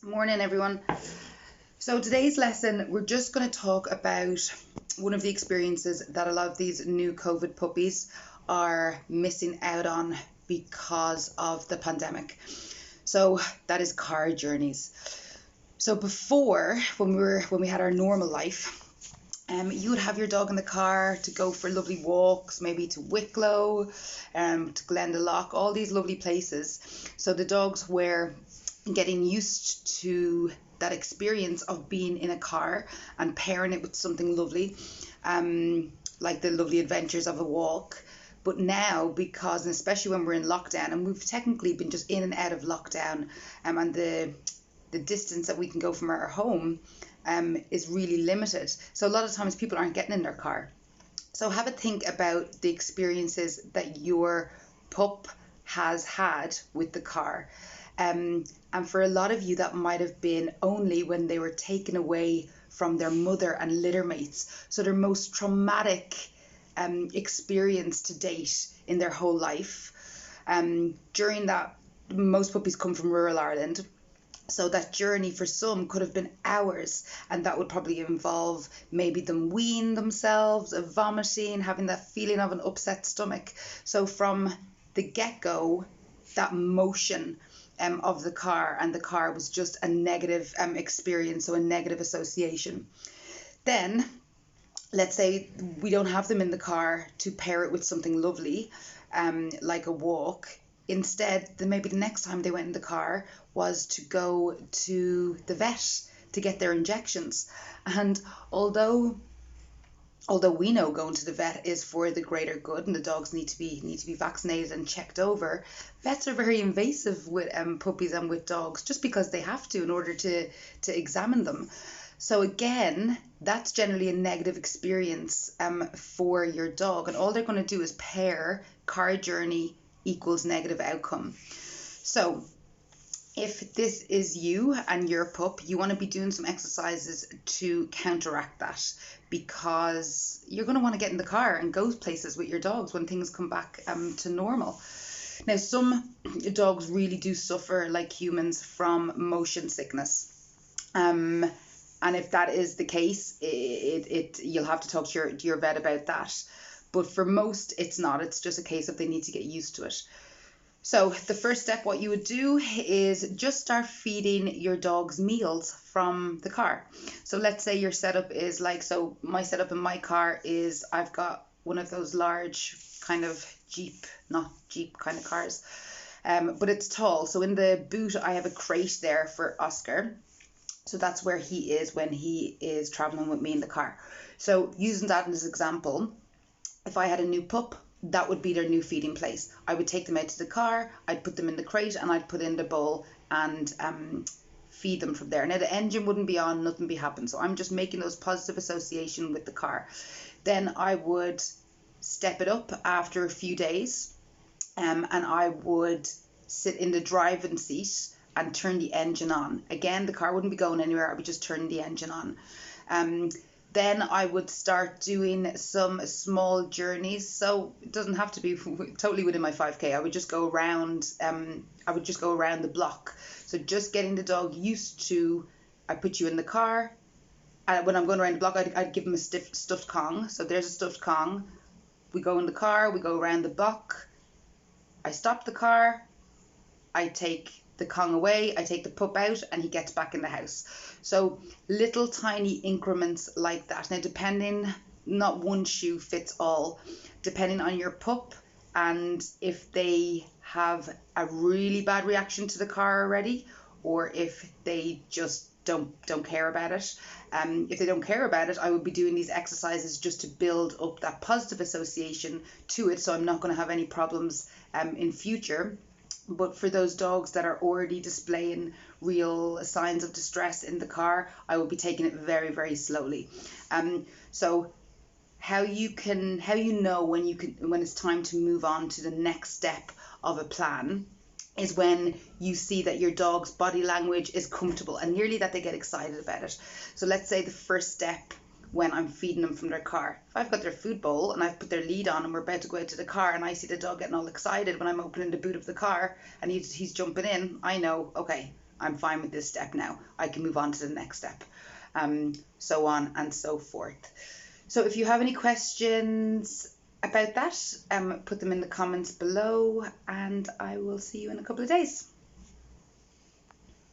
Morning, everyone. So today's lesson, we're just going to talk about one of the experiences that a lot of these new COVID puppies are missing out on because of the pandemic. So that is car journeys. So before, when we had our normal life, you would have your dog in the car to go for lovely walks, maybe to Wicklow, to Glendalough, all these lovely places. So the dogs were getting used to that experience of being in a car and pairing it with something lovely, like the lovely adventures of a walk. But now, because, and especially when we're in lockdown, and we've technically been just in and out of lockdown, and the distance that we can go from our home is really limited. So a lot of times people aren't getting in their car. So have a think about the experiences that your pup has had with the car. And for a lot of you, that might have been only when they were taken away from their mother and litter mates. So their most traumatic experience to date in their whole life. During that, most puppies come from rural Ireland. So that journey for some could have been hours, and that would probably involve maybe them weeing themselves, vomiting, having that feeling of an upset stomach. So from the get-go, that motion of the car, and the car was just a negative experience, so a negative association. Then let's say we don't have them in the car to pair it with something lovely, like a walk. Instead, then maybe the next time they went in the car was to go to the vet to get their injections. And although we know going to the vet is for the greater good and the dogs need to be vaccinated and checked over, vets are very invasive with puppies and with dogs, just because they have to in order to examine them. So again, that's generally a negative experience for your dog, and all they're going to do is pair car journey equals negative outcome. So if this is you and your pup, you want to be doing some exercises to counteract that, because you're going to want to get in the car and go places with your dogs when things come back to normal. Now, some dogs really do suffer, like humans, from motion sickness. And if that is the case, you'll have to talk to your vet about that. But for most, it's not. It's just a case of they need to get used to it. So the first step, what you would do is just start feeding your dogs meals from the car. So let's say your setup is so my setup in my car is I've got one of those large kind of not Jeep kind of cars, but it's tall. So in the boot, I have a crate there for Oscar. So that's where he is when he is traveling with me in the car. So using that as an example, if I had a new pup, that would be their new feeding place. I would take them out to the car, I'd put them in the crate, and I'd put in the bowl and feed them from there. Now the engine wouldn't be on, nothing be happening. So I'm just making those positive association with the car. Then I would step it up after a few days, and I would sit in the driving seat and turn the engine on. Again, the car wouldn't be going anywhere. I would just turn the engine on. Then I would start doing some small journeys. So it doesn't have to be totally within my 5K. I would just go around. The block. So just getting the dog used to. I put you in the car. When I'm going around the block, I'd give him a stuffed Kong. So there's a stuffed Kong. We go in the car. We go around the block. I stop the car. I take the Kong away, I take the pup out, and he gets back in the house. So little tiny increments like that. Now depending, not one shoe fits all, depending on your pup and if they have a really bad reaction to the car already, or if they just don't care about it. If they don't care about it, I would be doing these exercises just to build up that positive association to it, so I'm not going to have any problems in future. But for those dogs that are already displaying real signs of distress in the car, I will be taking it very, very slowly. So how you know when it's time to move on to the next step of a plan is when you see that your dog's body language is comfortable and nearly that they get excited about it. So let's say the first step when I'm feeding them from their car. If I've got their food bowl and I've put their lead on and we're about to go out to the car and I see the dog getting all excited when I'm opening the boot of the car and he's jumping in, I know, okay, I'm fine with this step now. I can move on to the next step. So on and so forth. So if you have any questions about that, put them in the comments below, and I will see you in a couple of days.